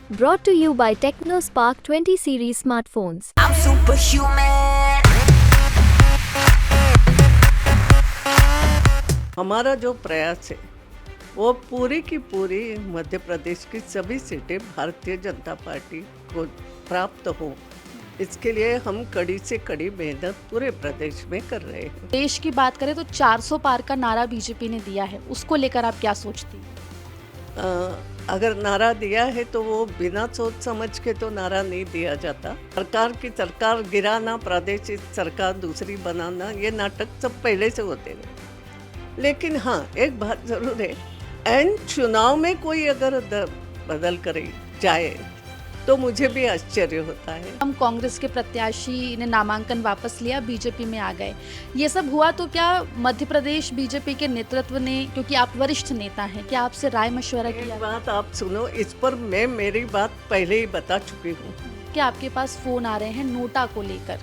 Brought to you by TechnoSpark 20 series smartphones. I'm superhuman. हमारा जो प्रयास है वो पूरी की पूरी मध्य प्रदेश की सभी सीटें भारतीय जनता पार्टी को प्राप्त हो, इसके लिए हम कड़ी से कड़ी मेहनत पूरे प्रदेश में कर रहे हैं। देश की बात करें तो 400 पार का नारा बीजेपी ने दिया है, उसको लेकर आप क्या सोचती हैं? अगर नारा दिया है तो वो बिना सोच समझ के तो नारा नहीं दिया जाता। सरकार की सरकार गिराना, प्रादेशिक सरकार दूसरी बनाना, ये नाटक सब पहले से होते रहे। लेकिन हाँ, एक बात जरूर है, एंड चुनाव में कोई अगर बदल करे जाए तो मुझे भी आश्चर्य होता है। हम कांग्रेस के प्रत्याशी ने नामांकन वापस लिया, बीजेपी में आ गए, ये सब हुआ तो क्या मध्य प्रदेश बीजेपी के नेतृत्व ने, क्योंकि आप वरिष्ठ नेता हैं, क्या आपसे राय मशवरा किया? एक बात आप सुनो, इस पर मैं मेरी बात पहले ही बता चुकी हूँ। क्या आपके पास फोन आ रहे हैं नोटा को लेकर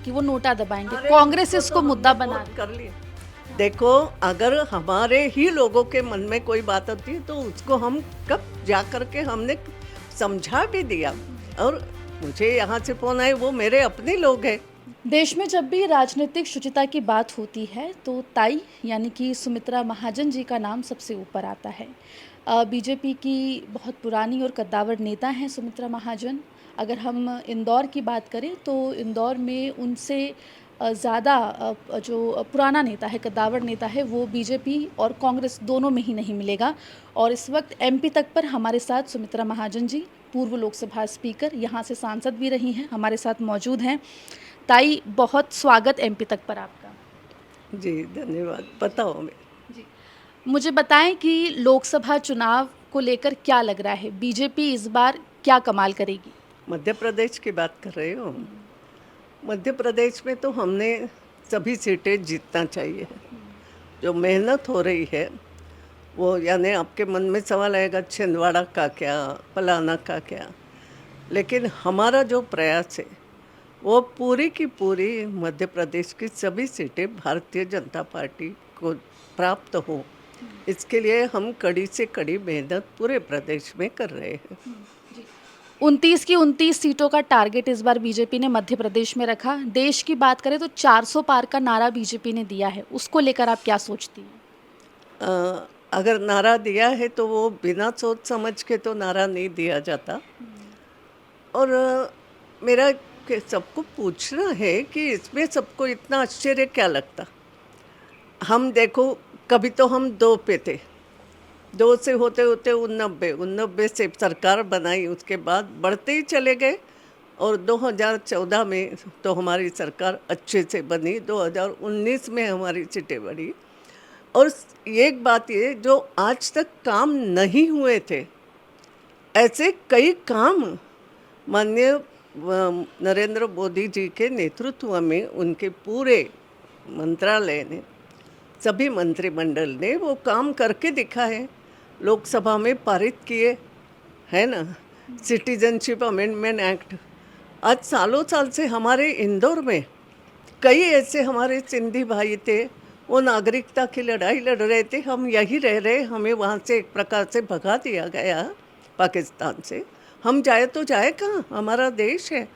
कि वो नोटा दबाएंगे, कांग्रेस इसको मुद्दा बना कर लिया। देखो, अगर हमारे ही लोगों के मन में कोई बात होती है तो उसको हम कब जा करके हमने समझा भी दिया, और मुझे यहाँ से फोन आए, वो मेरे अपने लोग हैं। देश में जब भी राजनीतिक शुचिता की बात होती है तो ताई यानी कि सुमित्रा महाजन जी का नाम सबसे ऊपर आता है। बीजेपी की बहुत पुरानी और कद्दावर नेता हैं सुमित्रा महाजन। अगर हम इंदौर की बात करें तो इंदौर में उनसे ज़्यादा जो पुराना नेता है, कद्दावर नेता है, वो बीजेपी और कांग्रेस दोनों में ही नहीं मिलेगा। और इस वक्त एमपी तक पर हमारे साथ सुमित्रा महाजन जी, पूर्व लोकसभा स्पीकर, यहाँ से सांसद भी रही हैं, हमारे साथ मौजूद हैं। ताई, बहुत स्वागत एमपी तक पर आपका। जी धन्यवाद। बताओ मैं जी, मुझे बताएं कि लोकसभा चुनाव को लेकर क्या लग रहा है, बीजेपी इस बार क्या कमाल करेगी? मध्य प्रदेश की बात कर रहे हो? मध्य प्रदेश में तो हमने सभी सीटें जीतना चाहिए। जो मेहनत हो रही है वो, यानी आपके मन में सवाल आएगा छिंदवाड़ा का क्या, फलाना का क्या, लेकिन हमारा जो प्रयास है वो पूरी की पूरी मध्य प्रदेश की सभी सीटें भारतीय जनता पार्टी को प्राप्त हो, इसके लिए हम कड़ी से कड़ी मेहनत पूरे प्रदेश में कर रहे हैं। 29 की 29 सीटों का टारगेट इस बार बीजेपी ने मध्य प्रदेश में रखा। देश की बात करें तो 400 पार का नारा बीजेपी ने दिया है, उसको लेकर आप क्या सोचती हैं? अगर नारा दिया है तो वो बिना सोच समझ के तो नारा नहीं दिया जाता। और मेरा सबको पूछना है कि इसमें सबको इतना आश्चर्य क्या लगता। हम देखो, कभी तो हम 2 पे थे, 2 से होते होते 89 से सरकार बनाई, उसके बाद बढ़ते ही चले गए, और 2014 में तो हमारी सरकार अच्छे से बनी, 2019 में हमारी सीटें बढ़ी। और एक बात ये, जो आज तक काम नहीं हुए थे, ऐसे कई काम माननीय नरेंद्र मोदी जी के नेतृत्व में उनके पूरे मंत्रालय ने, सभी मंत्रिमंडल ने वो काम करके दिखा है। लोकसभा में पारित किए है ना, सिटीजनशिप अमेंडमेंट एक्ट। आज सालों साल से हमारे इंदौर में कई ऐसे हमारे सिंधी भाई थे, वो नागरिकता की लड़ाई लड़ रहे थे, हम यही रह रहे, हमें वहाँ से एक प्रकार से भगा दिया गया पाकिस्तान से। हम जाए तो जाए कहाँ, हमारा देश है।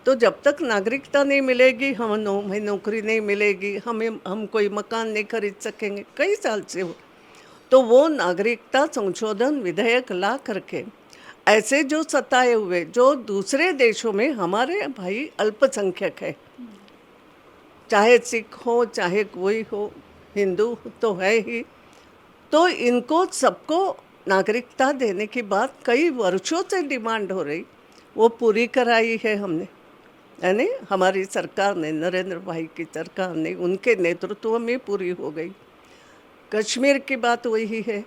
तो जब तक नागरिकता नहीं मिलेगी, हमें नौकरी नहीं मिलेगी, हम कोई मकान नहीं खरीद सकेंगे, कई साल से हो। तो वो नागरिकता संशोधन विधेयक ला करके ऐसे जो सताए हुए, जो दूसरे देशों में हमारे भाई अल्पसंख्यक है, चाहे सिख हो चाहे कोई हो, हिंदू तो है ही, तो इनको सबको नागरिकता देने की बात कई वर्षों से डिमांड हो रही, वो पूरी कराई है हमने, यानी हमारी सरकार ने, नरेंद्र भाई की सरकार ने, उनके नेतृत्व में पूरी हो गई। कश्मीर की बात वही है।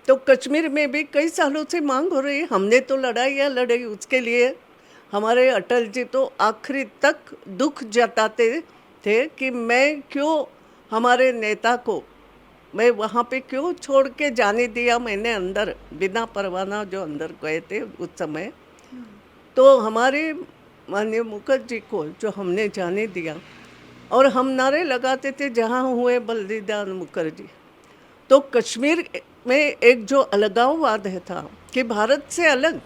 तो कश्मीर में भी कई सालों से मांग हो रही है, हमने तो लड़ाइयाँ लड़ी उसके लिए। हमारे अटल जी तो आखिरी तक दुख जताते थे कि मैं क्यों, हमारे नेता को मैं वहाँ पे क्यों छोड़ के जाने दिया, मैंने अंदर बिना परवाना जो अंदर गए थे उस समय। तो हमारे माननीय मुखर्जी को जो हमने जाने दिया, और हम नारे लगाते थे जहाँ हुए बलिदान मुखर्जी, तो कश्मीर में एक जो अलगाववाद है था कि भारत से अलग,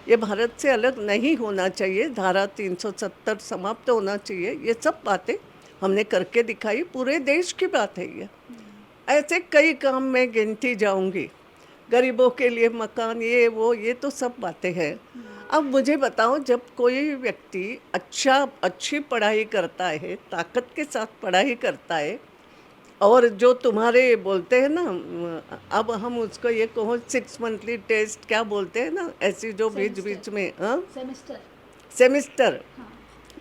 ये भारत से अलग नहीं होना चाहिए, धारा 370 समाप्त होना चाहिए, ये सब बातें हमने करके दिखाई। पूरे देश की बात है ये। ऐसे कई काम मैं गिनती जाऊंगी, गरीबों के लिए मकान, ये वो, ये तो सब बातें हैं। अब मुझे बताओ, जब कोई व्यक्ति अच्छी पढ़ाई करता है, ताकत के साथ पढ़ाई करता है, और जो तुम्हारे बोलते हैं ना, अब हम उसको ये कहो 6 मंथली टेस्ट क्या बोलते हैं ना, ऐसी जो बीच बीच में, हाँ,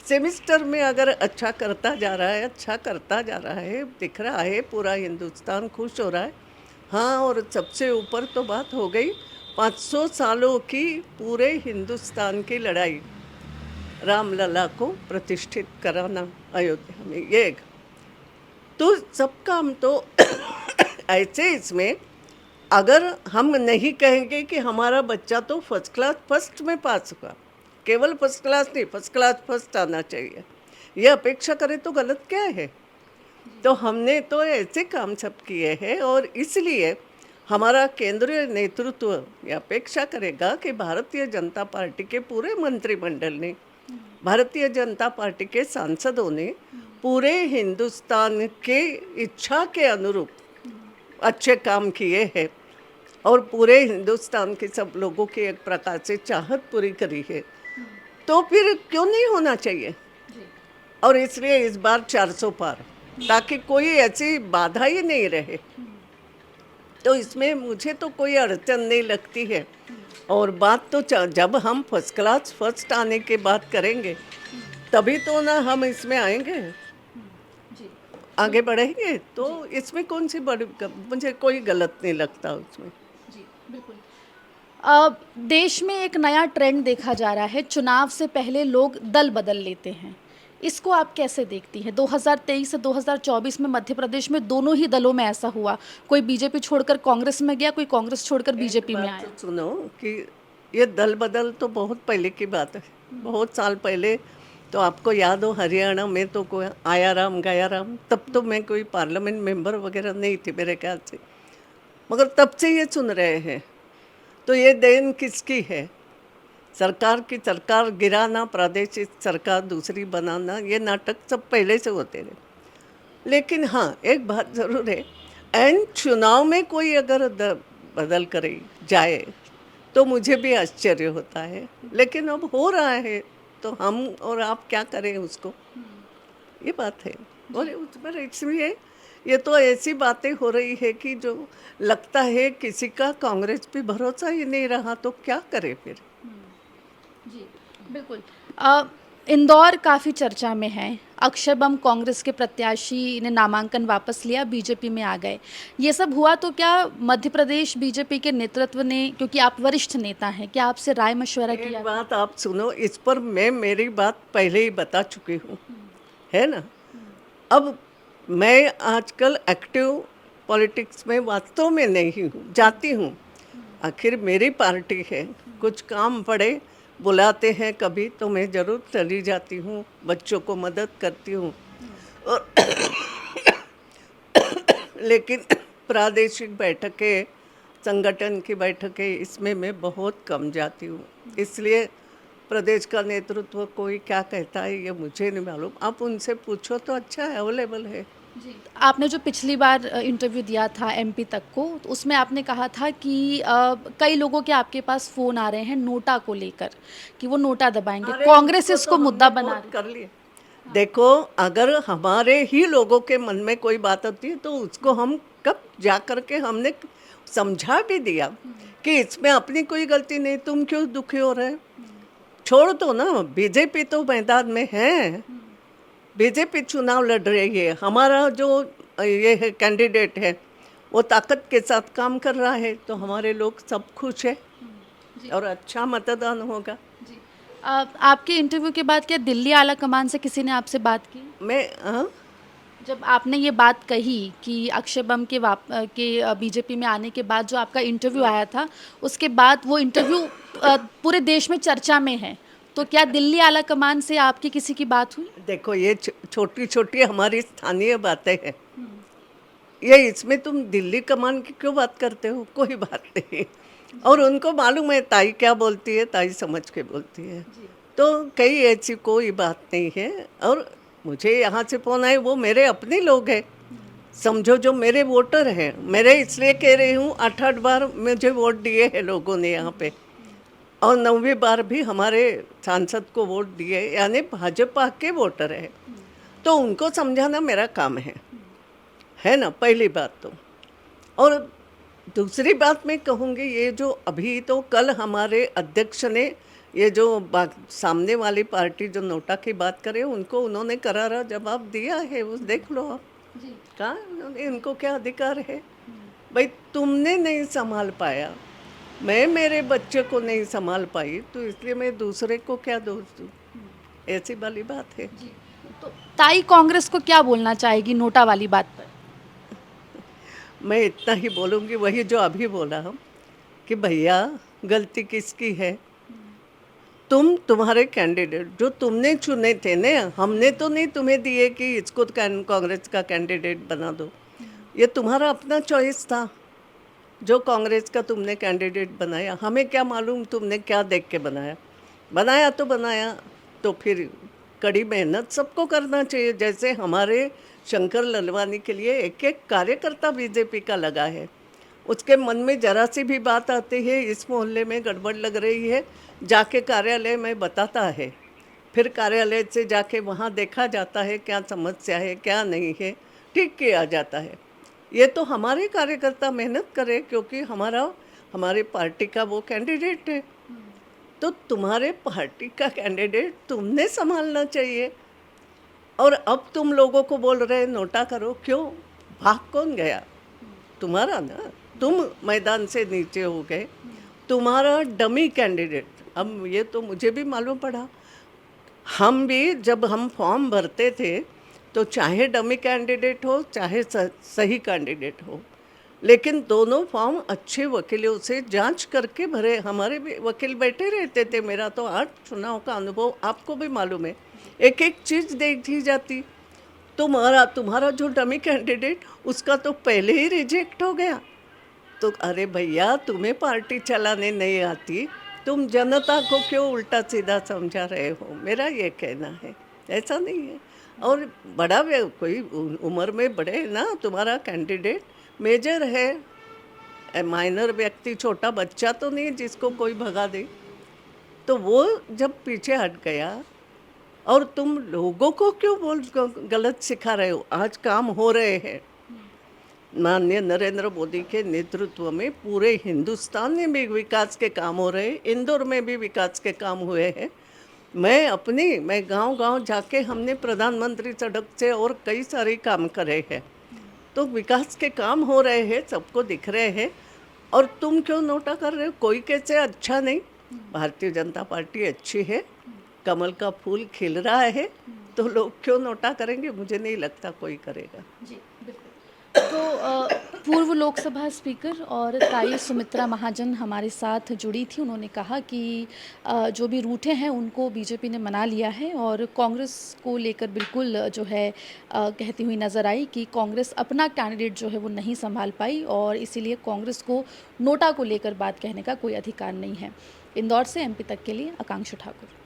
सेमिस्टर में अगर अच्छा करता जा रहा है, अच्छा करता जा रहा है, दिख रहा है पूरा हिंदुस्तान खुश हो रहा है। हाँ, और सबसे ऊपर तो बात हो गई 500 सालों की पूरे हिंदुस्तान की लड़ाई, रामलला को प्रतिष्ठित कराना अयोध्या में, ये एक। तो सब काम तो ऐसे इसमें अगर हम नहीं कहेंगे कि हमारा बच्चा तो फर्स्ट क्लास फर्स्ट में पास हुआ, केवल फर्स्ट क्लास नहीं, फर्स्ट क्लास फर्स्ट आना चाहिए, ये अपेक्षा करें तो गलत क्या है। तो हमने तो ऐसे काम सब किए हैं, और इसलिए हमारा केंद्रीय नेतृत्व ये अपेक्षा करेगा कि भारतीय जनता पार्टी के पूरे मंत्रिमंडल ने, भारतीय जनता पार्टी के सांसदों ने पूरे हिंदुस्तान के इच्छा के अनुरूप अच्छे काम किए हैं, और पूरे हिंदुस्तान के सब लोगों की एक प्रकार से चाहत पूरी करी है। तो फिर क्यों नहीं होना चाहिए। और इसलिए इस बार 400 पार, ताकि कोई ऐसी बाधा ही नहीं रहे। तो इसमें मुझे तो कोई अड़चन नहीं लगती है। और बात तो जब हम फर्स्ट क्लास फर्स्ट आने की बात करेंगे, तभी तो ना हम इसमें आएंगे, आगे बढ़ेंगे। तो इसमें कौन सी बड़ी, मुझे कोई गलत नहीं लगता उसमें। जी बिल्कुल। देश में एक नया ट्रेंड देखा जा रहा है, चुनाव से पहले लोग दल बदल लेते हैं। इसको आप कैसे देखती हैं? 2023 से 2024 में मध्य प्रदेश में दोनों ही दलों में ऐसा हुआ, कोई बीजेपी छोड़कर कांग्रेस में गया, कोई कांग्रेस छोड़कर बीजेपी में आया। तो सुनो कि ये दल बदल तो बहुत पहले की बात है, बहुत साल पहले। तो आपको याद हो, हरियाणा में तो कोई आया राम गया राम, तब तो मैं कोई पार्लियामेंट मेंबर वगैरह नहीं थी मेरे ख्याल से, मगर तब से ये सुन रहे हैं। तो ये देन किसकी है? सरकार की, सरकार गिराना, प्रादेशिक सरकार दूसरी बनाना, ये नाटक सब पहले से होते रहे। लेकिन हाँ, एक बात ज़रूर है, एंड चुनाव में कोई अगर बदल करे जाए तो मुझे भी आश्चर्य होता है। लेकिन अब हो रहा है, तो हम और आप क्या करें उसको, ये बात है। और उस पर इसलिए ये तो ऐसी बातें हो रही है कि जो लगता है किसी का कांग्रेस पे भरोसा ही नहीं रहा, तो क्या करे फिर। जी बिल्कुल। इंदौर काफ़ी चर्चा में है। अक्षय बम कांग्रेस के प्रत्याशी ने नामांकन वापस लिया, बीजेपी में आ गए। ये सब हुआ तो क्या मध्य प्रदेश बीजेपी के नेतृत्व ने, क्योंकि आप वरिष्ठ नेता हैं, क्या आपसे राय मशवरा किया? एक बात आप सुनो, इस पर मैं मेरी बात पहले ही बता चुकी हूँ, है ना। अब मैं आजकल एक्टिव पॉलिटिक्स में वास्तव में नहीं हूँ, जाती हूँ, आखिर मेरी पार्टी है, कुछ काम पड़े बुलाते हैं कभी तो मैं ज़रूर चली जाती हूँ, बच्चों को मदद करती हूँ। और लेकिन प्रादेशिक बैठकें, संगठन की बैठकें, इसमें मैं बहुत कम जाती हूँ। इसलिए प्रदेश का नेतृत्व कोई क्या कहता है ये मुझे नहीं मालूम, आप उनसे पूछो तो अच्छा है, अवेलेबल है। जी, आपने जो पिछली बार इंटरव्यू दिया था एमपी तक को, तो उसमें आपने कहा था कि कई लोगों के आपके पास फ़ोन आ रहे हैं नोटा को लेकर, कि वो नोटा दबाएंगे, कांग्रेस इसको मुद्दा बना रही। कर लिए। देखो, अगर हमारे ही लोगों के मन में कोई बात होती है तो उसको हम कब जा कर के हमने समझा भी दिया कि इसमें अपनी कोई गलती नहीं, तुम क्यों दुखी हो रहे? छोड़ दो ना, बीजेपी तो मैदान में है, बीजेपी चुनाव लड़ रही है, हमारा जो ये है कैंडिडेट है वो ताकत के साथ काम कर रहा है, तो हमारे लोग सब खुश है और अच्छा मतदान होगा। जी, आपके इंटरव्यू के बाद क्या दिल्ली आला कमान से किसी ने आपसे बात की? मैं जब आपने ये बात कही कि अक्षय बम के बीजेपी में आने के बाद जो आपका इंटरव्यू आया था, उसके बाद वो इंटरव्यू पूरे देश में चर्चा में है, तो क्या दिल्ली आला कमान से आपकी किसी की बात हुई? देखो, ये छोटी छोटी हमारी स्थानीय बातें हैं, ये इसमें तुम दिल्ली कमान की क्यों बात करते हो? कोई बात नहीं। और उनको मालूम है ताई क्या बोलती है, ताई समझ के बोलती है। तो कहीं ऐसी कोई बात नहीं है। और मुझे यहाँ से फ़ोन आए, वो मेरे अपने लोग हैं, समझो, जो मेरे वोटर हैं। मेरे इसलिए कह रही हूँ, 8-8 बार मुझे वोट दिए हैं लोगों ने यहाँ पे, और 9वीं बार भी हमारे सांसद को वोट दिए, यानी भाजपा के वोटर हैं। तो उनको समझाना मेरा काम है ना, पहली बात तो। और दूसरी बात मैं कहूँगी, ये जो अभी तो कल हमारे अध्यक्ष ने ये जो सामने वाली पार्टी जो नोटा की बात करे, उनको उन्होंने करारा जवाब दिया है। उस देख लो आप, कहा उन्होंने, इनको क्या अधिकार है? भाई तुमने नहीं संभाल पाया, मैं मेरे बच्चे को नहीं संभाल पाई, तो इसलिए मैं दूसरे को क्या दोष दूँ? ऐसी वाली बात है। तो ताई कांग्रेस को क्या बोलना चाहेगी नोटा वाली बात पर? मैं इतना ही बोलूँगी, वही जो अभी बोला हम, कि भैया गलती किसकी है? तुम्हारे कैंडिडेट जो तुमने चुने थे ना, हमने तो नहीं तुम्हें दिए कि इसको कांग्रेस का कैंडिडेट बना दो। ये तुम्हारा अपना चॉइस था, जो कांग्रेस का तुमने कैंडिडेट बनाया। हमें क्या मालूम तुमने क्या देख के बनाया? बनाया तो फिर कड़ी मेहनत सबको करना चाहिए। जैसे हमारे शंकर ललवानी के लिए एक एक कार्यकर्ता बीजेपी का लगा है, उसके मन में जरा सी भी बात आती है, इस मोहल्ले में गड़बड़ लग रही है, जाके कार्यालय में बताता है। फिर कार्यालय से जाके वहाँ देखा जाता है क्या समस्या है, क्या नहीं है, ठीक किया जाता है। ये तो हमारे कार्यकर्ता मेहनत करे, क्योंकि हमारे पार्टी का वो कैंडिडेट है। तो तुम्हारे पार्टी का कैंडिडेट तुमने संभालना चाहिए। और अब तुम लोगों को बोल रहे नोटा करो, क्यों? भाग कौन गया? तुम्हारा ना, तुम मैदान से नीचे हो गए, तुम्हारा डमी कैंडिडेट। अब ये तो मुझे भी मालूम पड़ा, हम भी जब हम फॉर्म भरते थे तो चाहे डमी कैंडिडेट हो चाहे सही कैंडिडेट हो, लेकिन दोनों फॉर्म अच्छे वकीलों से जांच करके भरे। हमारे भी वकील बैठे रहते थे। मेरा तो 8 चुनाव का अनुभव आपको भी मालूम है, एक एक चीज़ देखी जाती। तुम्हारा जो डमी कैंडिडेट, उसका तो पहले ही रिजेक्ट हो गया। तो अरे भैया, तुम्हें पार्टी चलाने नहीं आती, तुम जनता को क्यों उल्टा सीधा समझा रहे हो? मेरा ये कहना है, ऐसा नहीं है। और बड़ा कोई उम्र में बड़े ना, तुम्हारा कैंडिडेट मेजर है, माइनर व्यक्ति, छोटा बच्चा तो नहीं जिसको कोई भगा दे। तो वो जब पीछे हट गया, और तुम लोगों को क्यों गलत सिखा रहे हो? आज काम हो रहे हैं, माननीय नरेंद्र मोदी के नेतृत्व में पूरे हिंदुस्तान में भी विकास के काम हो रहे हैं। इंदौर में भी विकास के काम हुए हैं। मैं गांव-गांव जाके हमने प्रधानमंत्री सड़क से और कई सारे काम करे हैं। तो विकास के काम हो रहे हैं, सबको दिख रहे हैं। और तुम क्यों नोटा कर रहे हो? कोई कैसे अच्छा नहीं? भारतीय जनता पार्टी अच्छी है, कमल का फूल खिल रहा है, तो लोग क्यों नोटा करेंगे? मुझे नहीं लगता कोई करेगा। जी, बिल्कुल। तो पूर्व लोकसभा स्पीकर और ताई सुमित्रा महाजन हमारे साथ जुड़ी थी। उन्होंने कहा कि जो भी रूठे हैं उनको बीजेपी ने मना लिया है, और कांग्रेस को लेकर बिल्कुल जो है कहती हुई नज़र आई कि कांग्रेस अपना कैंडिडेट जो है वो नहीं संभाल पाई, और इसीलिए कांग्रेस को नोटा को लेकर बात कहने का कोई अधिकार नहीं है। इंदौर से MP तक के लिए आकांक्षा ठाकुर।